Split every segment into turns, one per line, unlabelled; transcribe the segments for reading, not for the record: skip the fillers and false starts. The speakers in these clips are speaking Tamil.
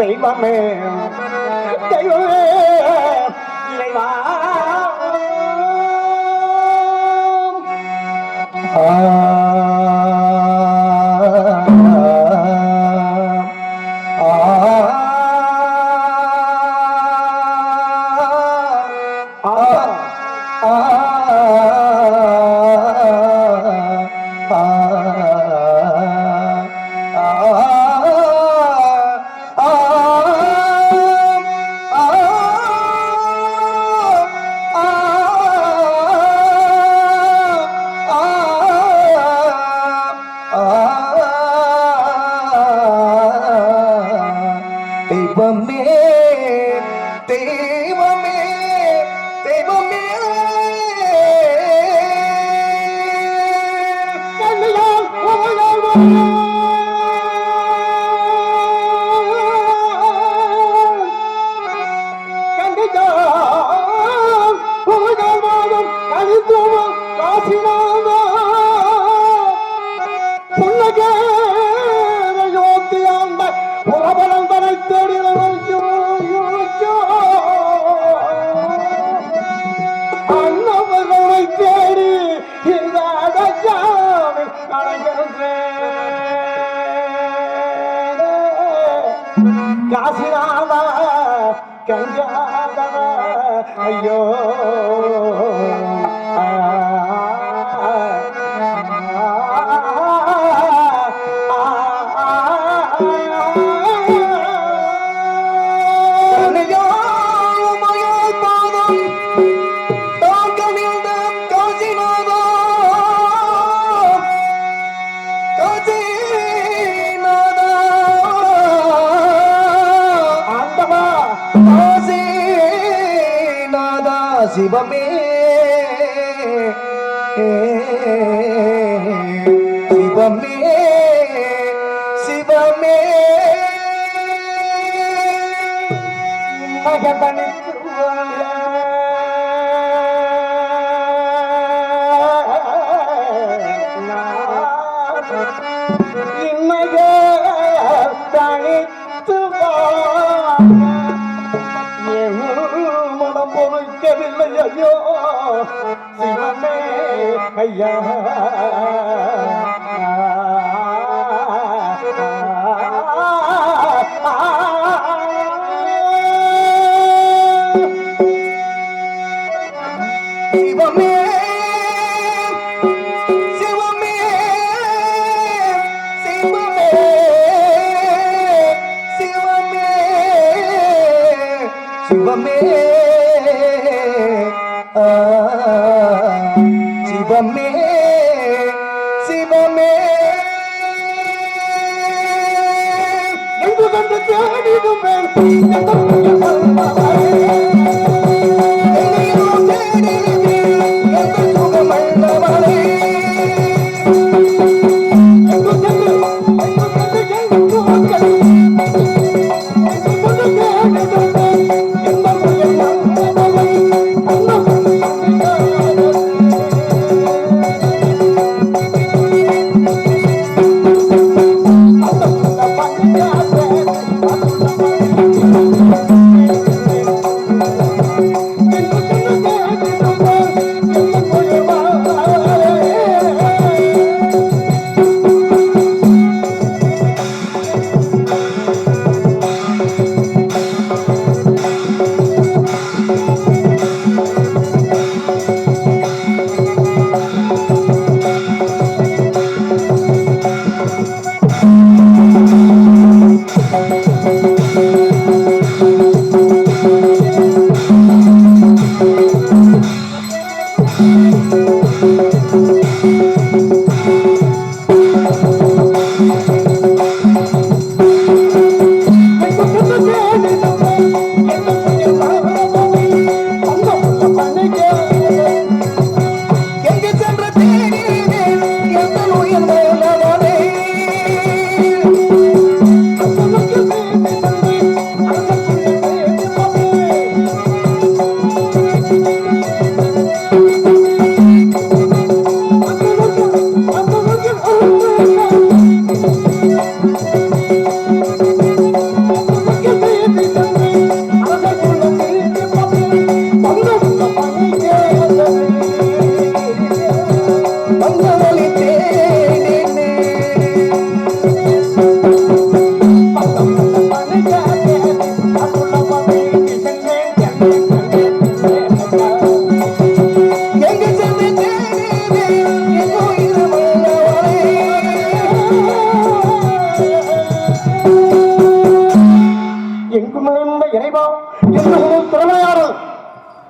தெய்வமே தெய்வமே இறைவா காசிராமா கஞ்சாதவ ஐயோ சிவமே சிவமே சிவமே மகபனித்து இன்மக தனித்து பொறுக்கவில்லை ஐயோ சிவமே ஐயா சிவமே சிவமே சிவமே சிவமே சிவமே சிவமே சிவமே எங்கு கண்டு தேடிடுவேன்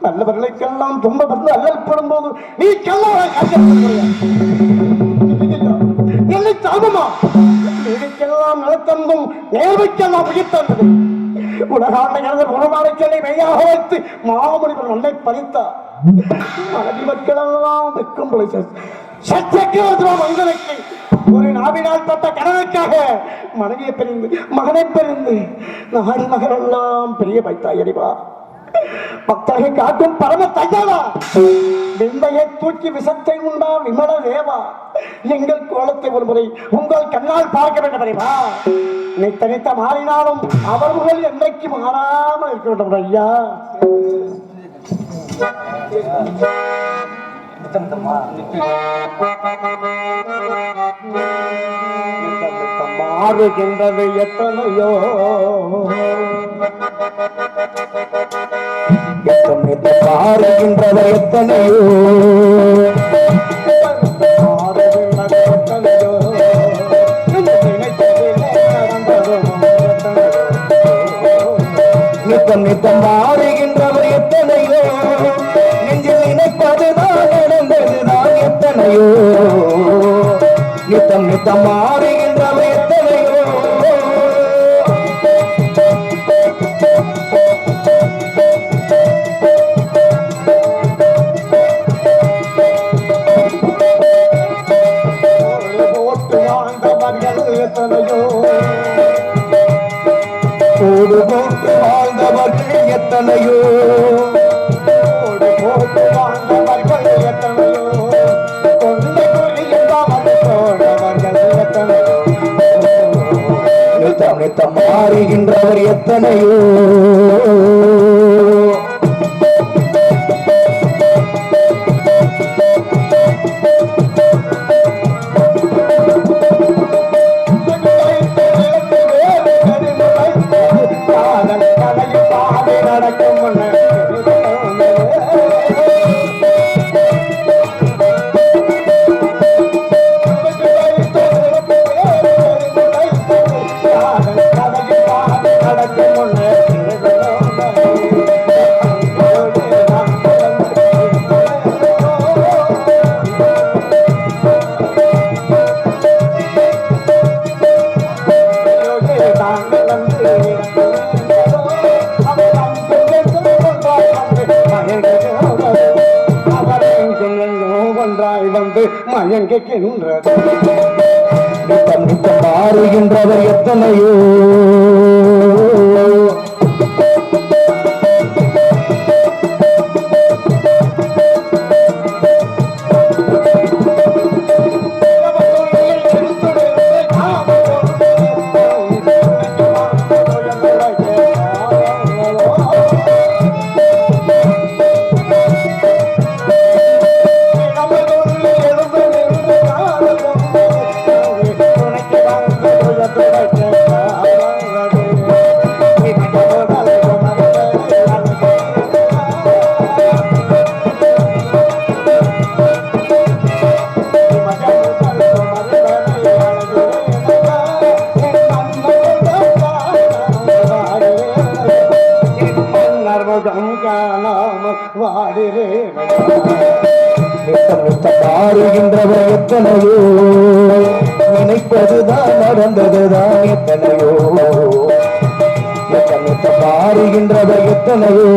நல்லவர்களுக்கெல்லாம் துன்பப்பட்டு அல்லல் படும்போது நீ என்னை தாமமா நீதிக்கெல்லாம் நலத்தந்தும் நேர்மைக்கெல்லாம் உயிர்த்தந்தது உலகாண்ட உணவாடை சென்னை மெய்யாக வைத்து மாமனிதர் மண்ணை பறித்தார் மனைவி மக்களெல்லாம் வெக்கம் மனிதனுக்கு ஒரு நாவினால் தொட்ட கடனுக்காக மனைவியை பிரிந்து மகனை பிரிந்து நாடு மகனெல்லாம் பெரிய வைத்தாயறிவா பக்தரை காட்டும் பரம தையாவா விந்தையை தூக்கி விஷத்தை உண்டா விமல தேவா எங்கள் கோலத்தை ஒரு முறை உங்கள் கண்ணால் பார்க்க வேண்டும் அறிவா நீ தனித்த மாறினாலும் அவர்கள் என்றைக்கு மாறாமல் இருக்க வேண்டும் ஐயா மாறுகின்றது எத்தனையோ மாறுகின்றவை எத்தனையோ நித்தம் நித்தம் மாறுகின்றவை எத்தனையோ நெஞ்சில் நினைப்பதுதான் நடந்ததுதான் எத்தனையோ நித்தம் நித்தம் மாறுகின்றவை எத்தனையோ கோடு போட்டு வாழ்ந்தவர்கள் எத்தனையோ கோடு போட்டு வாழ்ந்தவர்கள் எத்தனையோ கொண்டை கொள்ளியவர்கள் எத்தனையோ நித்தம் நித்தம் மாறுகின்றவர் எத்தனையோ மாறுகின்றவர் எத்தனையோ மாறுகின்றவர் எத்தனையோ நினைப்பதுதான் நடந்ததுதான் எத்தனையோ மாறுகின்றவர் எத்தனையோ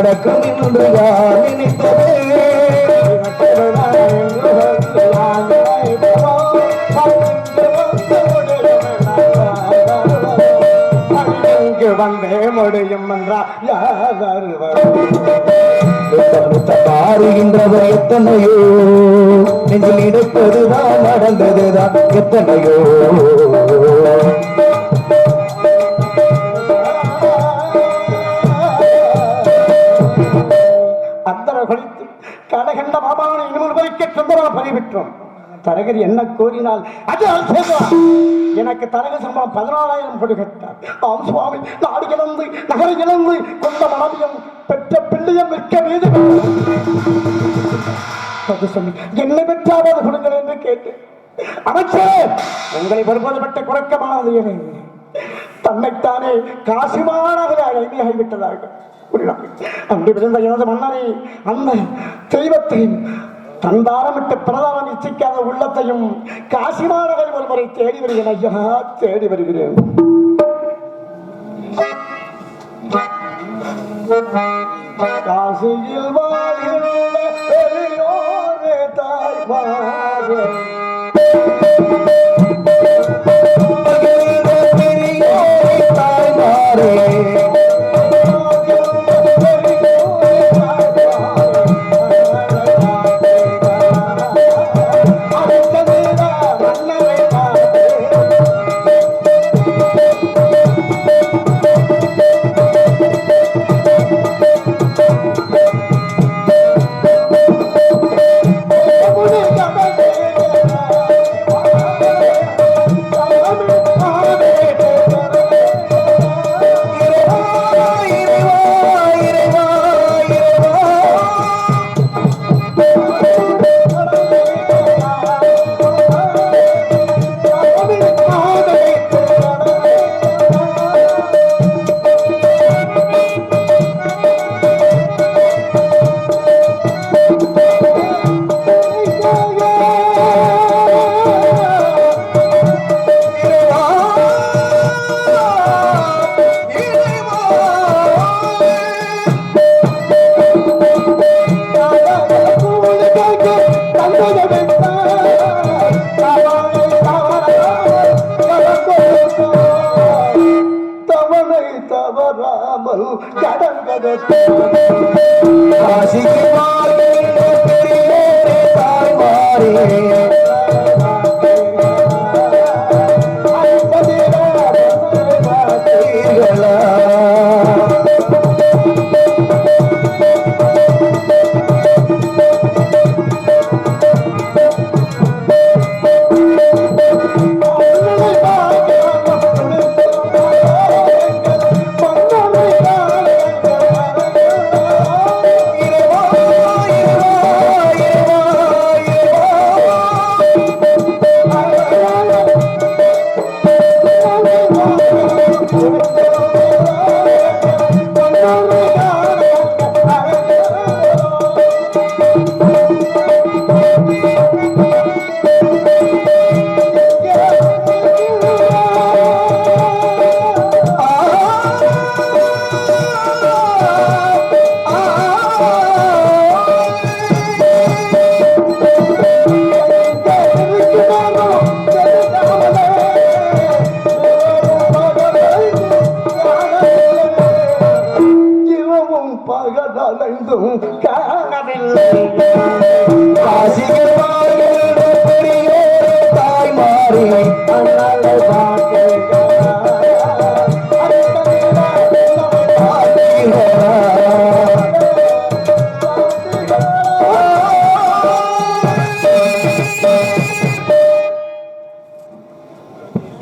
நடக்கும் என்று யார் நினைத்ததே வந்தே முடியும் மாறுகின்றவர் எத்தனையோ நெஞ்சில் இருப்பதுதான் நடந்ததுதான் எத்தனையோ பெற்றோம். தரகர் என்ன கோரினால் அது எனக்கு தரக சம்பளம் 14,000 கொடுக்கிறார். ஆம் சுவாமி, நாடு இழந்து நகரை இழந்து கொண்ட மனைவியும் பெற்ற பிள்ளையும் விற்க மீது என்னை பெற்றாவது கொடுங்கள் என்று கேட்டேன். அமைச்சர், உங்களை வருவதுபட்ட குறைக்கமானது என தன்னைத்தானே காசிமானவரை அடிமையாகிவிட்டதாக அன்று விழுந்த எனது மன்னரை அந்த தெய்வத்தையும் தந்தாரமிட்டு பிரதானம் இச்சிக்காத உள்ளத்தையும் காசிமானவரை ஒருவரை தேடி வருகிறேன் ஐயா, தேடி வருகிறேன். காசியில் வாழ்கின்ற பெரியோரே தாய்மாரே,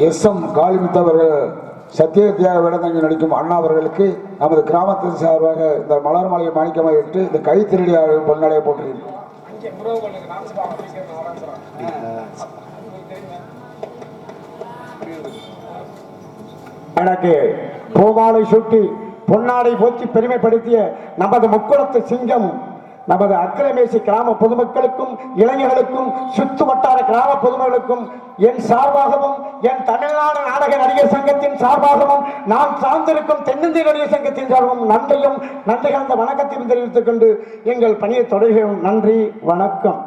எஸ்.எம். காளிமுத்தவர்கள் சத்தியத்தியாக விடத்தங்கி நடிக்கும் அண்ணா அவர்களுக்கு நமது கிராமத்தின் சார்பாக இந்த மலர் மாலையை மாணிக்கமாக இட்டு இந்த கை திருடியாக பொன்னடைய போட்டிருக்கிறோம்.
எனக்கு பூமாலை சுட்டி பொன்னாடை போற்றி பெருமைப்படுத்திய நமது முக்குளத்து சிங்கம் நமது அக்கிரமேசி கிராம பொதுமக்களுக்கும் இளைஞர்களுக்கும் சுற்று வட்டார கிராம பொதுமக்களுக்கும் என் சார்பாகவும் என் தமிழ்நாடு நாடக நடிகர் சங்கத்தின் சார்பாகவும் நான் சார்ந்திருக்கும் தென்னிந்திய நடிகர் சங்கத்தின் சார்பாகவும் நன்றியும் நன்றி கலந்த வணக்கத்தையும் தெரிவித்துக் கொண்டு எங்கள் பணியை தொடர்கிறோம். நன்றி, வணக்கம்.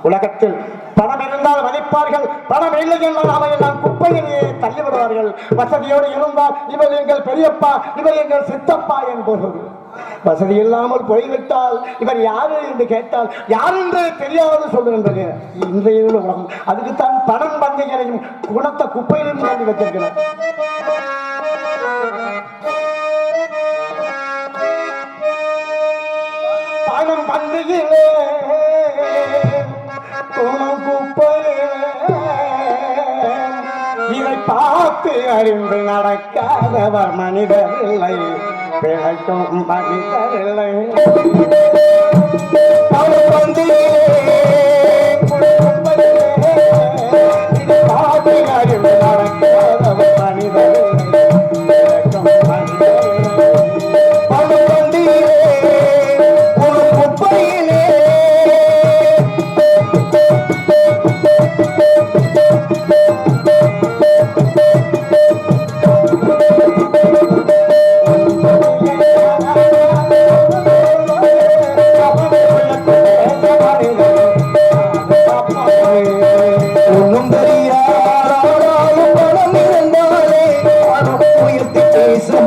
உலகத்தில் பணம் இருந்தால் மதிப்பார்கள், பணம் இல்லை என்றால் அவையெல்லாம் குப்பையிலேயே தள்ளிவிடுவார்கள். வசதியோடு இருந்தால் இவர் எங்கள் பெரியப்பா, இவர் எங்கள் சித்தப்பா என்பது. வசதி இல்லாமல் போய்விட்டால் இவர் யாரு என்று கேட்டால் யார் என்று தெரியாது சொல்லுகின்றது இன்றைய உலகம். அதுக்குத்தான் பணம் பந்தங்களையும் குணத்தை குப்பையிலும் தாண்டி வச்சிருக்கிறேன். பணம் பந்தியிலே குணம் குப்பையிலே இதை பார்த்து அறிந்து நடக்காதவர் மனிதர் இல்லை, பிழைக்கும் மனிதர் இல்லை. பணம் பந்தியிலே இதை பார்த்து அறிந்து நடக்காதவர் மனிதர் இல்லை, பிழைக்கும் மனிதர் இல்லை. பணம் பந்தியிலே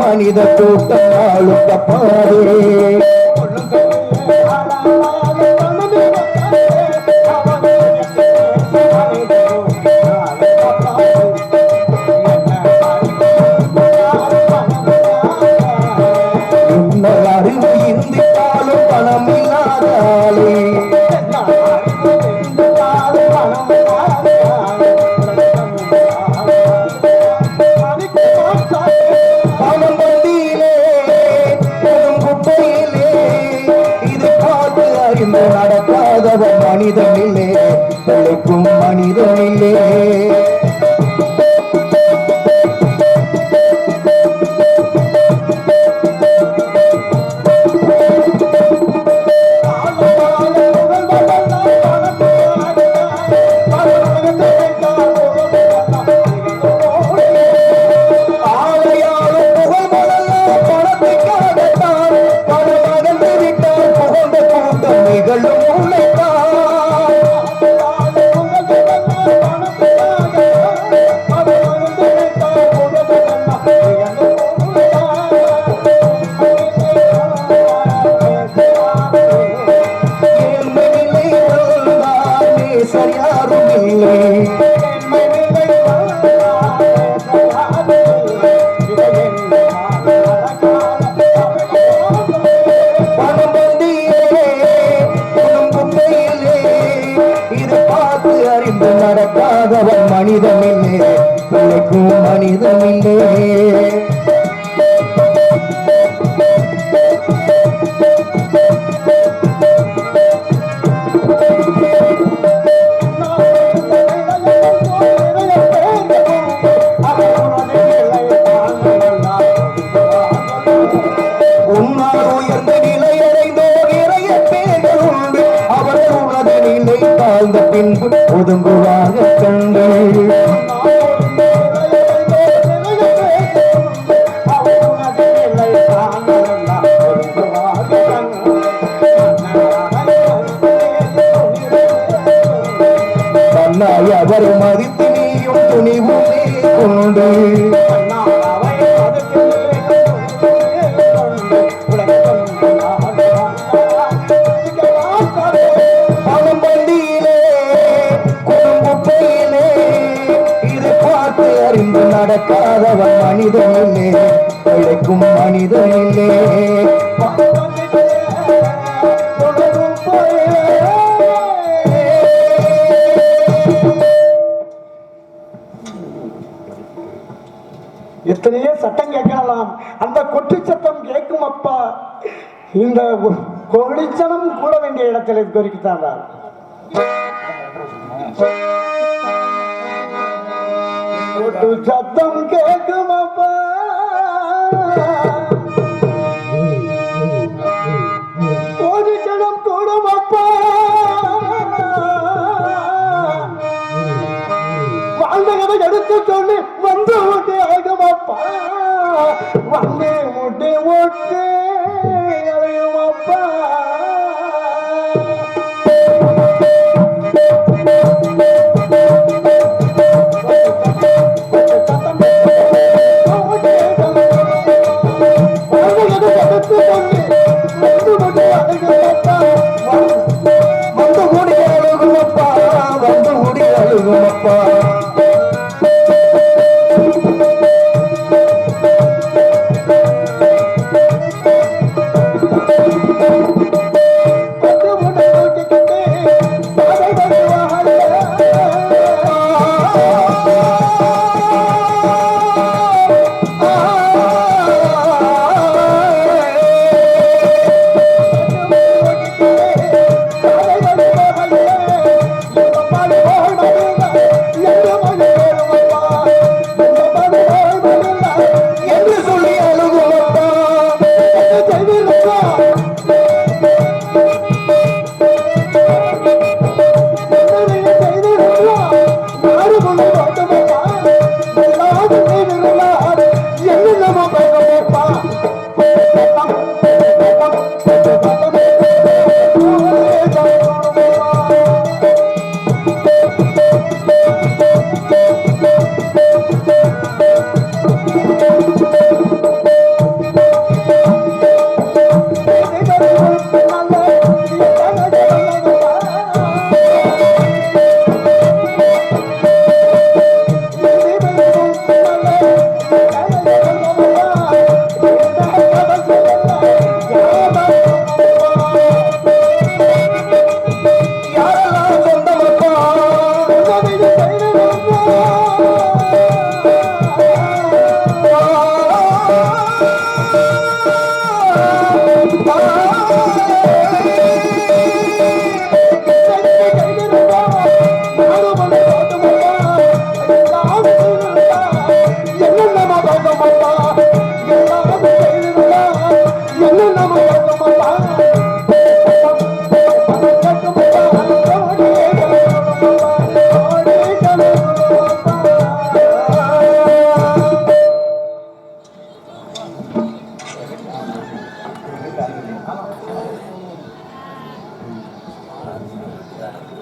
மனித கூட்டம் தப்பாதே அறிவு இருந்திட்டாலும் பணம் இல்லாதாலே நடக்காதவன் மனிதனில்லே, பிழைக்கும் மனிதனில்லே. நடக்காதவன் மனிதனில்லே, பிழைக்கும் மனிதனில்லே. உன்னால் உயர்ந்த நிலை அடைந்தோர் நிறைய பேர்கள் உண்டு, அவர்கள் உனது நிலை தாழ்ந்த பின்பு ஒதுங்குவாக கண்டு. தன்னாய் அவர் மதித்து நீயும் துணிவுமே கொண்டு பணம் பண்டியிலே குடும்பப்பையிலே இதை பார்த்து அறிந்து நடக்காதவன் மனிதனில்லே, பிழைக்கும் மனிதனில்லே. எத்தனையோ சட்டம் கேட்கலாம், அந்த கொட்டு சட்டம் கேட்கும் அப்பா இந்த கொடிச்சனம் கூட வேண்டிய இடத்துல குறிக்குத்தான். கொட்டு சத்தம் கேட்கும் அப்பா கொடிச்சனம் கூடும் அப்பா வாழ்ந்ததை எடுத்து சொல்லி வந்து விட்டு ஆகும் அப்பா வந்து முட்டி ஓட்டு அழையும் அப்பா.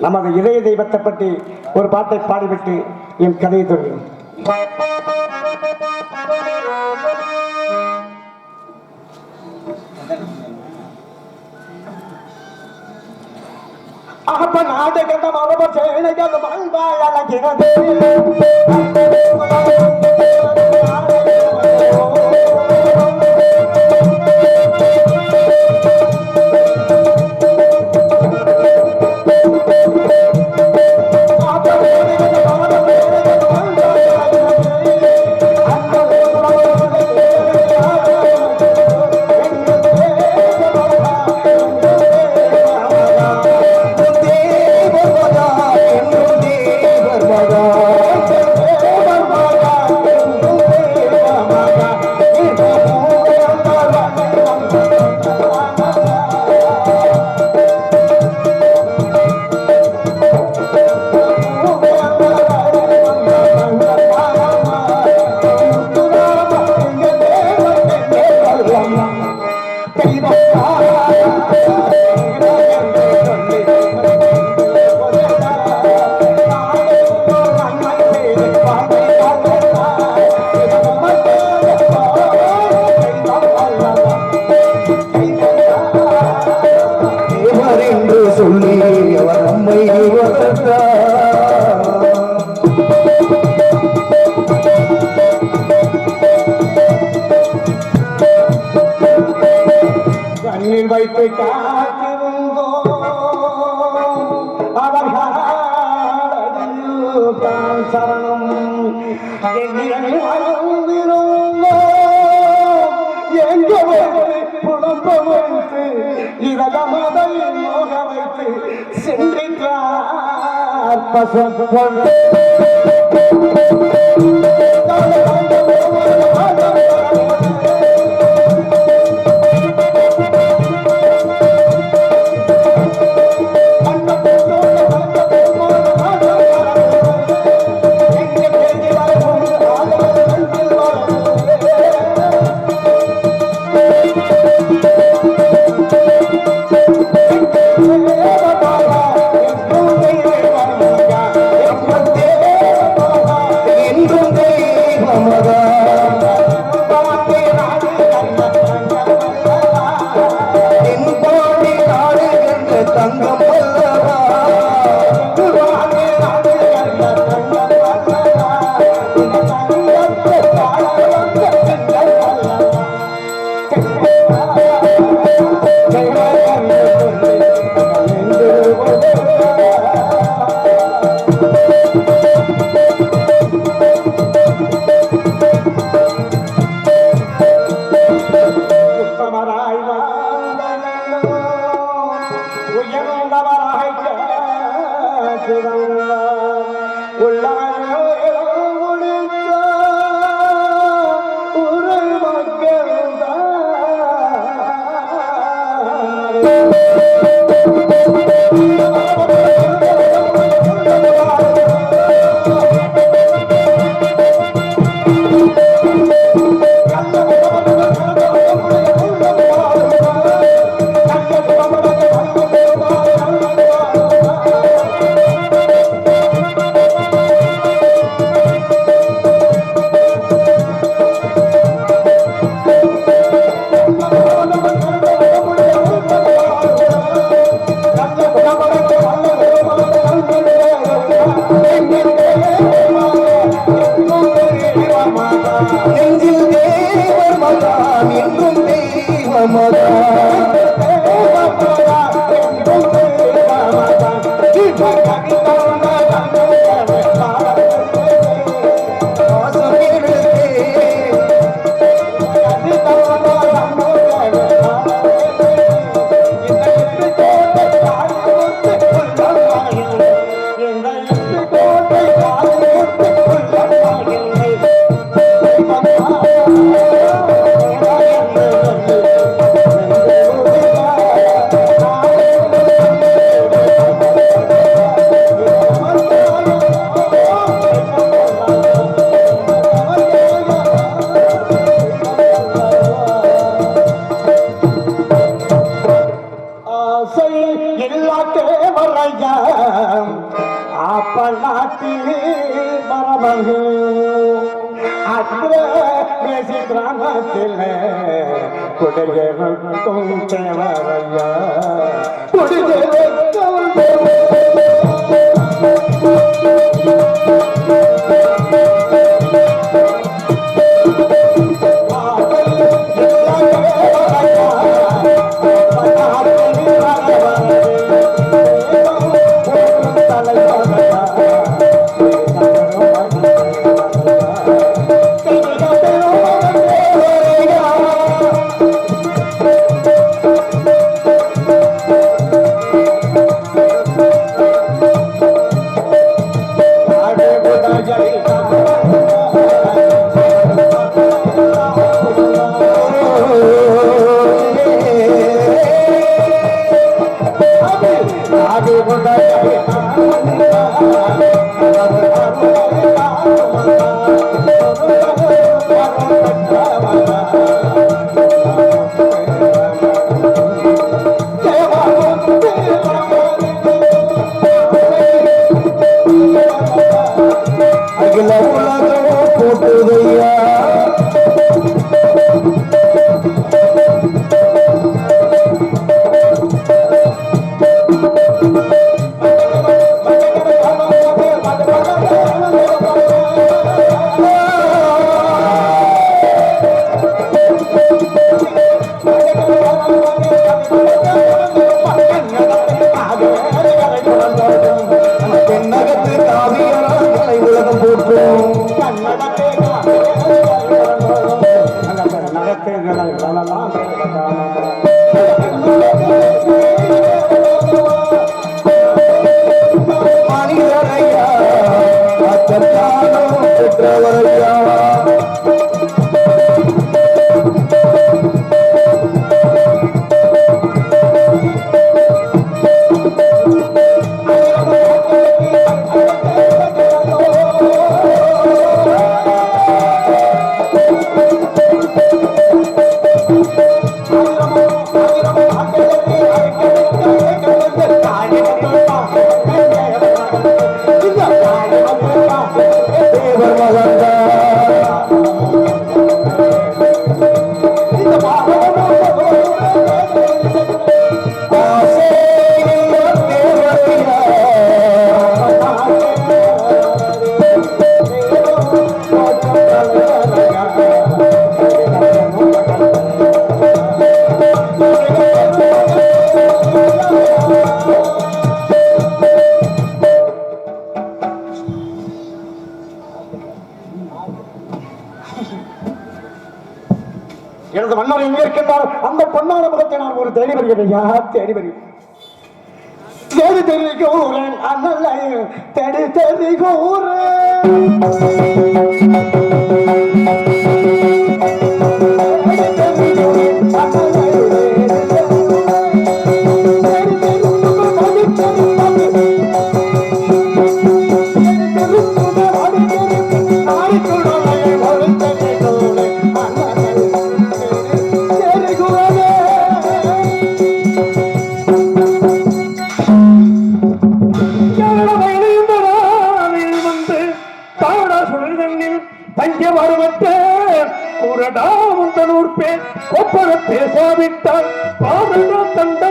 நமது இதய தெய்வத்தை பற்றி ஒரு பாட்டை பாடிவிட்டு என் கதையை தொடரும். அப்ப நாடு கண்ட மரப சேனைகள் வாழ்ந்தாய் அழகிறது. கண்ணில் வைத்து காத்திருந்தோம் அவர்கள் சரணம் எங்க புலம்ப வைத்து இதகமதை மோக வைத்து சென்றிட்டார் பசுப்பொன் கிராமத்தில் குடியிருக்கும் தேவரையா எனது மன்னர் எங்கே இருக்கின்றார்? அந்த பொன்னான முகத்தை நான் ஒரு தேடி வருகிறேன். யார் தேடி வருகிறேன்? தேடி தேடி கூறேன் அண்ணலை தேடி தேடி கூறேன்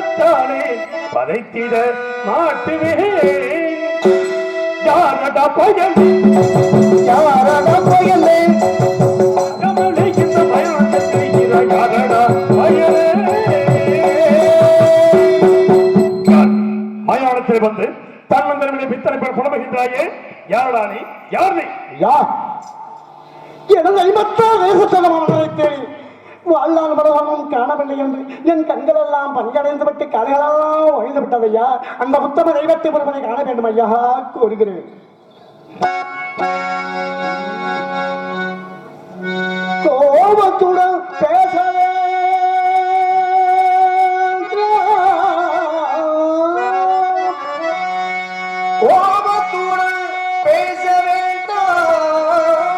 படைத்தானே பதைத்திட மாட்டுவேன். யாரடா பயன்
யாரடா பயனே
கமலை இந்த மயானத்தை தெரிகிறாய். யாரடா பயனே மயானத்தில் வந்து தன்வந்தரவினை பித்தனை பெற புலம்புகின்றாயே. யாரடா நீ? யார் நீ?
யார் எனது ஐமத்த வேகத்தனமானதை வாழ்நாள் மனவனும் காணவில்லை என்று என் கண்களெல்லாம் பஞ்சடைந்து விட்டு கலைகளெல்லாம் ஒழிந்து விட்டதையா. அந்த உத்தம தெய்வத்தை ஒருவனை காண வேண்டும் ஐயா கூறுகிறேன். கோபத்துடன் பேசவே கோபத்துடன் பேச வேண்டாம்.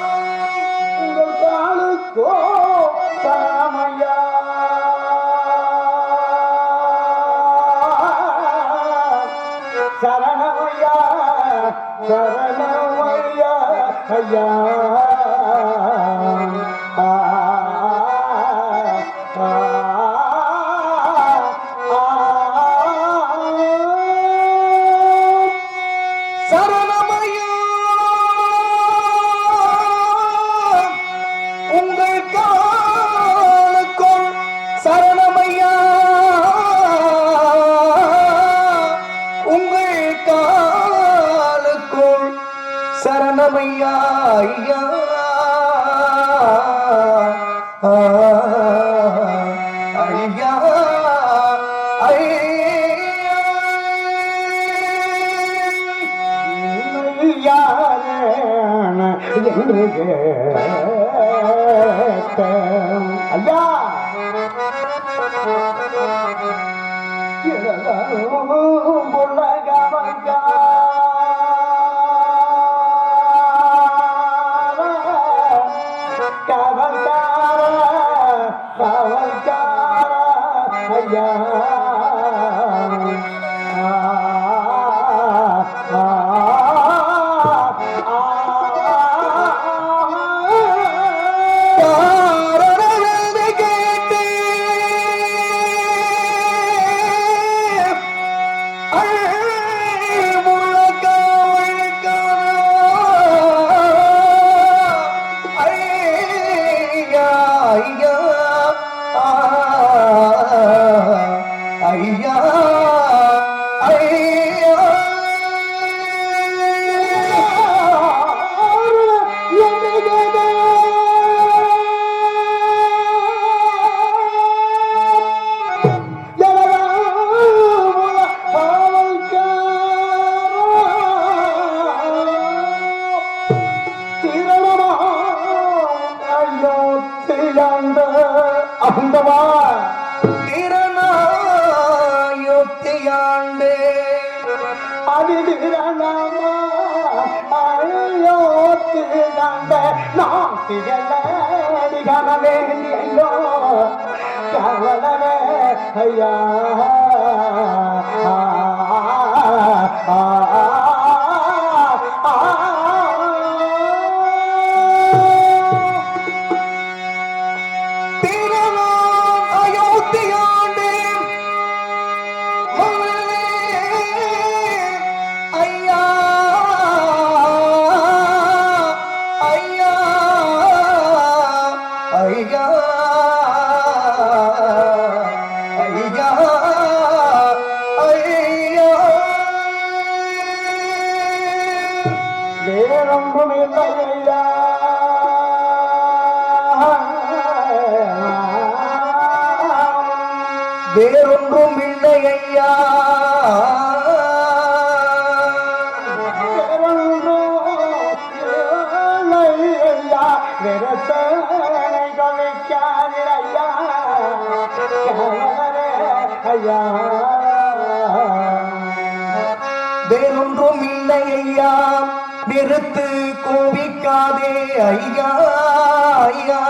உங்கள் காலுக்கோ சரமையா சரணமையா சரணமையா ஐயா. சரணமையா உங்கள் காலுக்குள் சரணமையா உங்கள் காலுக்குள் சரணமையா ஐயா. ஐயா ஐயா திறனாயுத்தியாண்டே அதிதிரணமா அயோத்தியாண்ட நான் திகழடி கனவேண்டியோ கவலவே ஐயா. வேறொன்றும் இல்லை ஐயா. வேறொன்றும் இல்லை ஐயா. வெறுத்து கோபிக்காதே ஐயா. ஐயா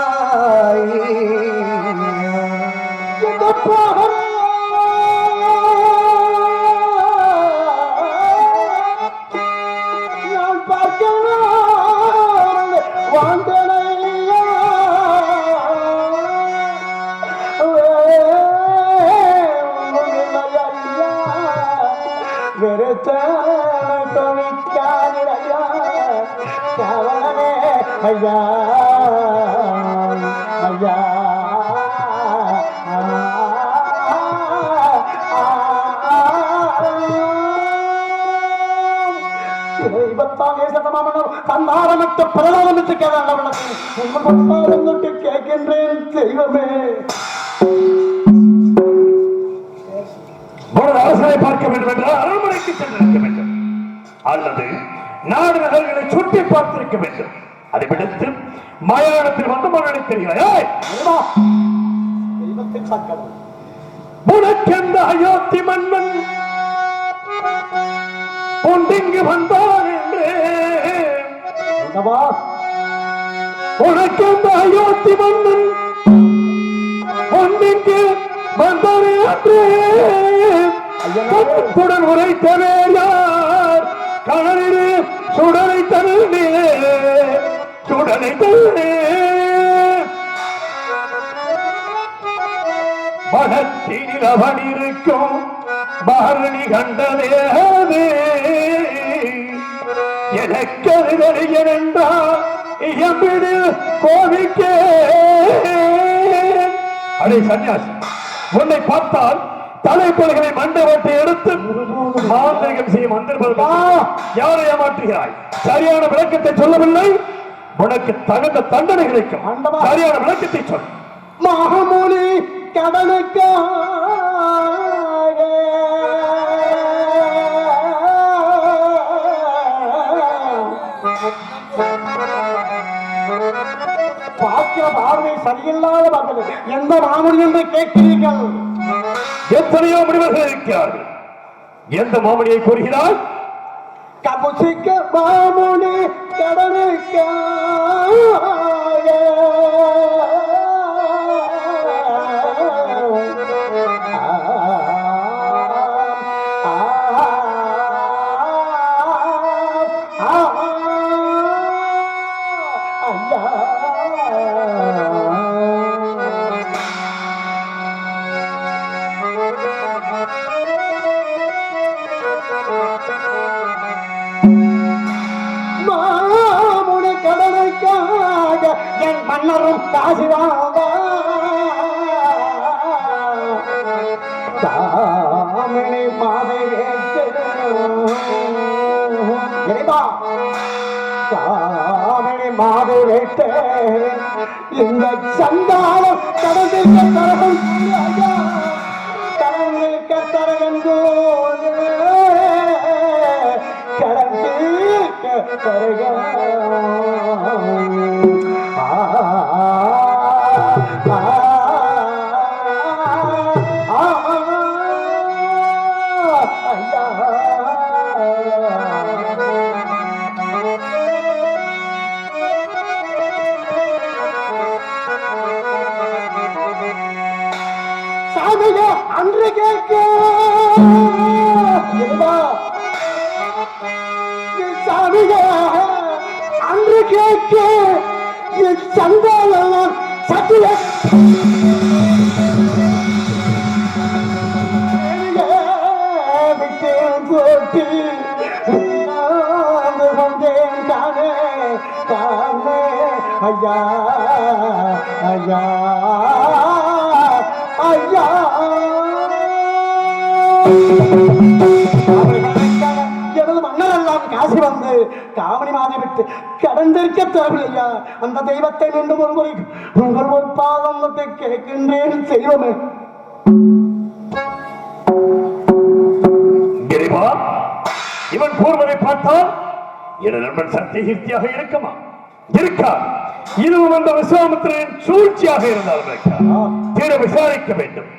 நான் பார்க்கிறேன் வாந்தனையா வெறுத்த தொழிற்காரியா கவனமே ஐயா ஐயா தன்னாரமிட்டு பிரதானமிட்டு கேட்டு கேட்கின்றேன் தெய்வமே.
ஒரு அரசனை பார்க்க வேண்டும் என்றால் அரண்மனைக்கு சென்றிருக்க வேண்டும் அல்லது நாடு நகர்களை சுற்றி பார்த்திருக்க வேண்டும். அதை விடுத்து மயானத்தில் வந்த மகனை தெரிகிறாய்.
தெய்வத்தை பார்க்கவும்
உனக்கெந்த அயோத்தி மன்னன் பொண்டிங்கு வந்தான் என்று உனக்கெந்த அயோத்தி மன்னன் பொண்டிங்கு வந்தான் என்று கட்டுடன் உரைத்தவே யார் கணனிரு சுடலை தருணே சுடலை தருணே மனத்தில் அவன் இருக்கும் பாரணி கண்டதே எனக்கு என்றால் இயம்பிடு கோவிக்கே. அடே சன்னியாசி, உன்னை பார்த்தால் தலைப்பொலைகளை மண்டபத்தை எடுத்து மாந்திரிகம் செய்யும் வந்திருப்பது யாரை ஏமாற்றுகிறாய்? சரியான விளக்கத்தை சொல்லவில்லை, உனக்கு தகுந்த தண்டனை கிடைக்கும். சரியான விளக்கத்தை சொல்.
மகமூலி கடனுக்காக பார்க்கிற பார்வை சரியில்லாத மக்கள் எந்த மாமணி என்று கேட்கிறீர்கள்?
எத்தனையோ முடிவர்கள் இருக்கிறார்கள். எந்த மாமணியை கூறுகிறார்?
கபுசிக்க மாமுனி கடனுக்காக மாமுனி கடனுக்காக என் மன்னரும் காசிவாங்க தாமினி மாதை தாமினி மாதை வைத்த இந்த சந்தானம் கடந்திருக்க தரகம் கடந்திருக்க தரகங்கோ கடந்திருக்க தரகம் சாமிக அன்று கேட்க சாமிக அன்று கேட்க சந்தானம் சத்திய விட்டேன் போட்டி வந்தேன் தானே தானே ஐயா ஐயா ஐயா எனது மன்னரெல்லாம் காசி வந்து காமணி மாதை விட்டு கடந்திருக்க தரவில்லையா? அந்த தெய்வத்தை மீண்டும் ஒரு முறை உங்கள் ஒரு பாதம் கேட்கின்றேன் தெய்வமே.
இவன் கூறுவதை பார்த்தால் என் நண்பன் சத்தியகீர்த்தியாக இருக்குமா? இருக்கா? இதுவும் அந்த விஸ்வாமித்திரன் சூழ்ச்சியாக இருந்தால் தீர விசாரிக்க வேண்டும்.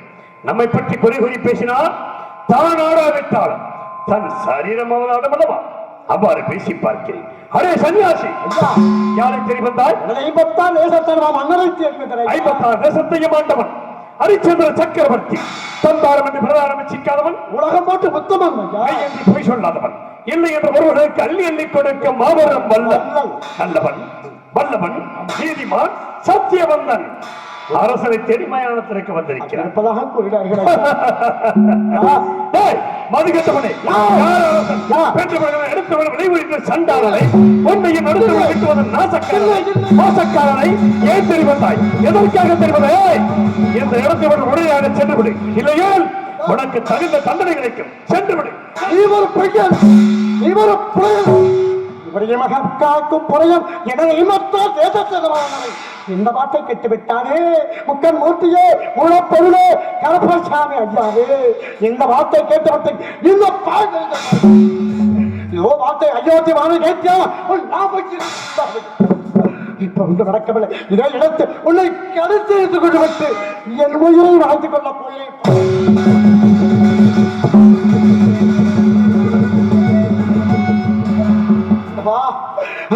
நம்மை பற்றி குறி குறி பேசினால் தான் ஆடாவிட்டாலும் தன் சரீரம் அவன் ஆடமல்லவா? அவ்வாறு பேசி பார்க்கிறேன். அரே சன்னியாசி, யாரை தெரிவந்தாய்?
56 தேசத்தை மன்னரை சேர்க்கிறேன்.
56 தேசத்தையும் ஆண்டவன் ஹரிச்சந்திர சக்கரவர்த்தி. தந்தாரம் என்று பிரதானம் சிக்காதவன்,
உலகம் போட்டு புத்தமன்
என்று பொய் சொல்லாதவன், இல்லை என்று ஒருவருக்கு அள்ளி அள்ளி கொடுக்க மாபெரும் நல்லவன், வல்லவன், நீதிமான், சத்தியவந்தன் அரசனை தேடி மயானத்திற்கு வந்திருக்கிறார். மதுகட்டவனே எடுத்தவன் விளைவுகின்ற சண்டாளனை உண்மையின் அடுத்தவன் விட்டுவதன் நாசக்காரனை ஏன் தெரிவதாய் எதற்காக தெரிவதே இந்த இடத்தை உடையாக சென்று விடு இல்லையோ உனக்கு தகுந்த தண்டனை கிடைக்கும் சென்று விடு
இவர் பையன் இவர் இவருடைய மகன் காக்கும் புறையும் என இமத்தோ தேசத்தவனை இந்த வார்த்தை கெட்டுவிட்டானே முக்கன் மூர்த்தியே மூலப்பொருளே கருப்பசாமி ஐயாவே இந்த வார்த்தை கேட்டவற்றை இந்த வார்த்தை அயோத்தி வாங்க கேட்டியா இப்ப ஒன்று நடக்கவில்லை இதே இடத்து உன்னை கருத்து எடுத்துக் கொண்டு விட்டு என் உயிரை வாழ்ந்து கொள்ள போய்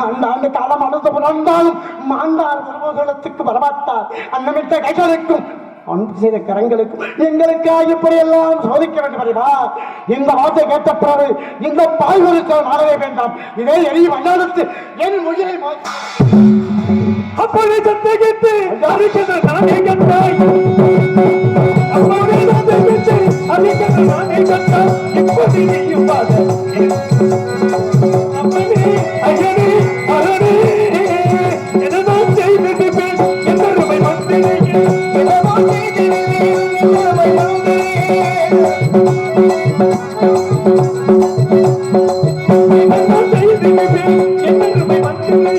அந்த ஆண்டு காலம் அழுது புரண்டாலும் மாண்டார் மருமகலத்துக்கு வரமாட்டார் அன்னமிட்ட கைகளுக்கும் அன்பு செய்த கரங்களுக்கும் எங்களுக்காக இப்படி எல்லாம் சோதிக்க வேண்டும் அறிவா இந்த வார்த்தை கேட்ட பிறகு இந்த பாய்வொலிக்க மாறவே வேண்டாம் இதே எளிய மண்ணெடுத்து என் உயிரை
அப்படி சந்தேகித்து அறிக்கின்ற நானே கண்டாய் அப்படி சந்தேகித்து அறிக்கின்ற நானே கண்டாய் இப்படி நீயும் அப்படி ஐயனே அரணே என்னதான் செய்திருப்பேன் என்னருமை வந்தேன் என்னதான் செய்திருப்பேன் என்னருமை வந்தேன் என்னதான் செய்திருப்பேன் என்னருமை வந்தேன்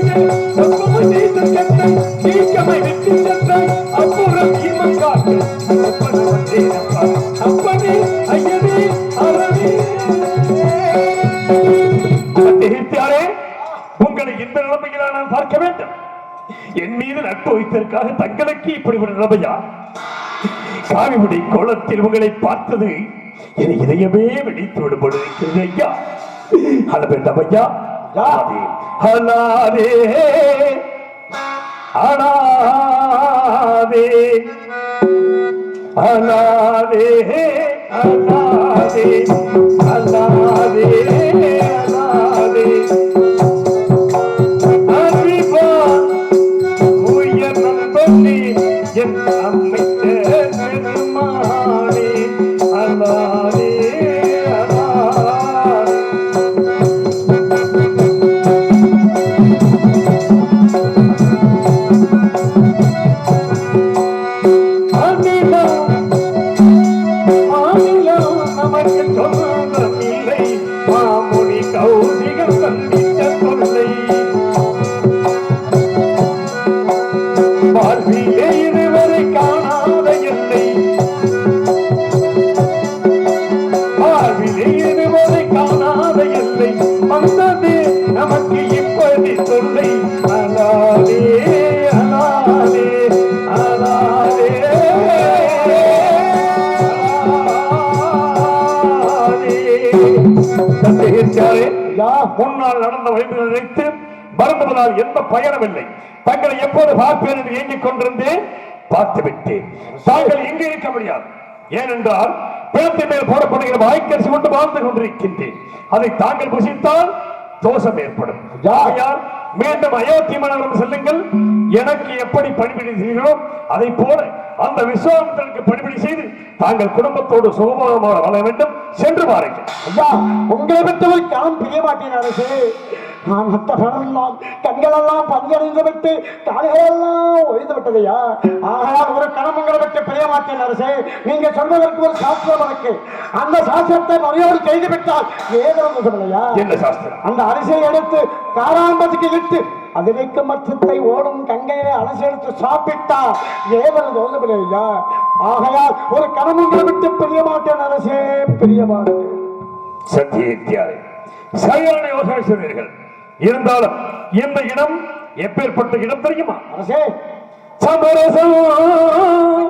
சொப்பமை செய்து கண்டை நீக்கமை வெற்றி சென்றாய் அப்புறம் ஈமங்காட்டு ஒப்பனை வந்தேனப்பா அப்படி ஐயனே அரணே உங்களை இந்த நிலைமையில நான் பார்க்க வேண்டும் என் மீது நட்பு வைத்ததற்காக தங்களுக்கு இப்படி ஒரு நிலைமையா காவிமுடி கோலத்தில் உங்களை பார்த்தது என் இதயமே வெடித்து விடுபடு இருக்கிறது ஐயா அத வேண்டாம் ஐயா அலாதே அலாதே அலாதே அலாதே அலாதே அலாதே என் அம்மை பெருமானே அல்லாதே நமக்கு சொந்தமில்லை மாமுனி கௌசிகம் சந்தித்த தொல்லை வாழ்விலே இதுவரை காணாத எல்லை வாழ்விலே இதுவரை காணாத எல்லை வந்தது நமக்கு இப்படி தொல்லை அலாதே அலாதே அலாதே முன்னால் நடந்த வழிமுறை நினைத்து மறந்துவதால் எந்த பயனும் இல்லை தங்களை எப்போது பார்ப்பேன் என்று இயங்கிக் கொண்டிருந்தேன் பார்த்துவிட்டேன் தாங்கள் இங்கு இருக்க முடியாது ஏனென்றால் பிணத்தின் மேல் போடப்படுகிற வாய்க்கரிசி கொண்டு வாழ்ந்து கொண்டிருக்கின்றேன் அதை தாங்கள் புசித்தால் தோஷம் ஏற்படும் ஆகையால் மீண்டும் அயோத்தி மன்னரிடம் செல்லுங்கள் எனக்கு எப்படி பணிபடி செய்கிறோ அதை போல அந்த விஸ்வாமித்திரனுக்கு பணிபடி செய்து தாங்கள் குடும்பத்தோடு சுகமாக வாழ வேண்டும் சென்று பாருங்கள்
ஐயா உங்களை பெற்றவர் காலம் பிரிய மாட்டேன் அரசு நான் மற்ற பணமெல்லாம் கண்களெல்லாம் பஞ்சடைந்து விட்டு கால்களெல்லாம் ஒழிந்து விட்டதையா ஆகையால் ஒரு கணமங்களை விட்டு பிரிய மாட்டேன் அரசு நீங்க சொன்னதற்கு ஒரு சாஸ்திரம் இருக்கு அந்த சாஸ்திரத்தை மறையோடு செய்து விட்டால் ஏதோ சொல்லலையா
என்ன சாஸ்திரம்
அந்த அரிசியை எடுத்து காராம்பத்துக்கு இட்டு அதிலைக்கு மற்றத்தை ஓடும் கங்கையிலே அலசி எடுத்து சாப்பிட்டா ஏவல் தோன்றவில்லையா ஆகையால் ஒரு கணமங்களை விட்டு பிரிய மாட்டேன் அரசே பிரிய மாட்டேன்
சத்தியத்தியாரே சரியான யோசனை சொன்னீர்கள் இருந்தாலும் இந்த இடம் எப்பேற்பட்ட இடம் தெரியுமா
அரசே
சமரசம்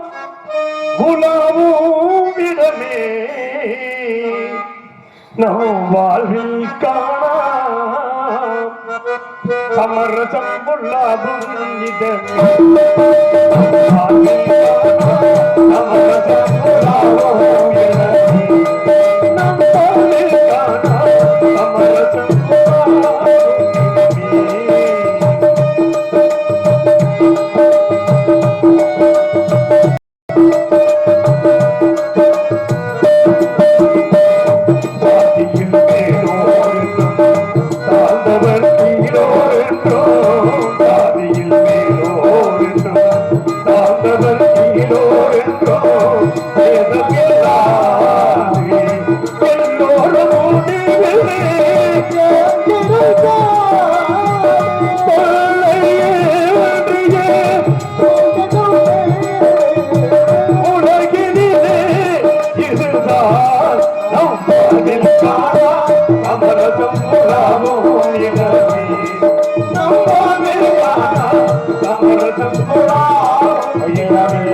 உலாவும் இடமே நம் வாழ்வில் காண சமரசம் உலாவும் இடமே சமரசம் உலாவும் இடமே நம் வாழ்வில் காண சமரசம் இருந்தால் நம் பாடில் காணா அமரசம் புறாவும் இடமே நம் பாடில் காணா அமரசம் புறாவும் இடமே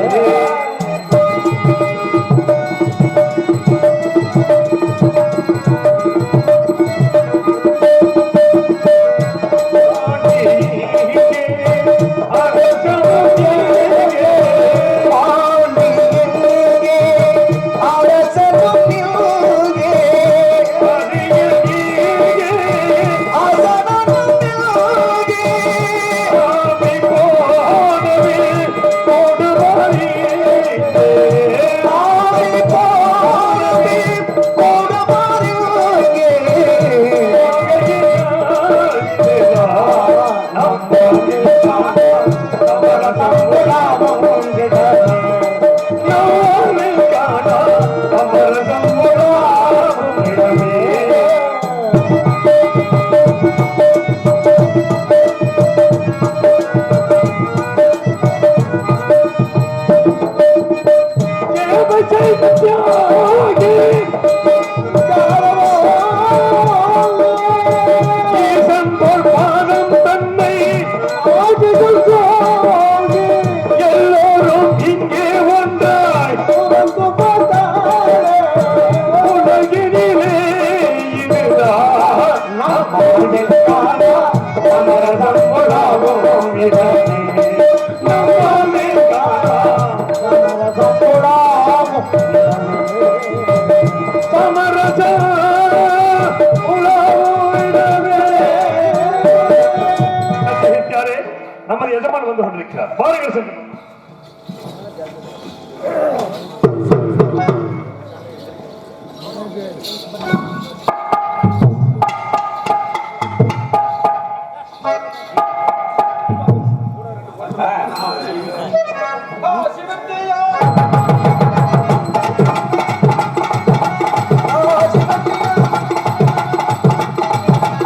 நமது எஜமான் வந்து கொண்டிருக்கிறார். பாருங்கள் சென்று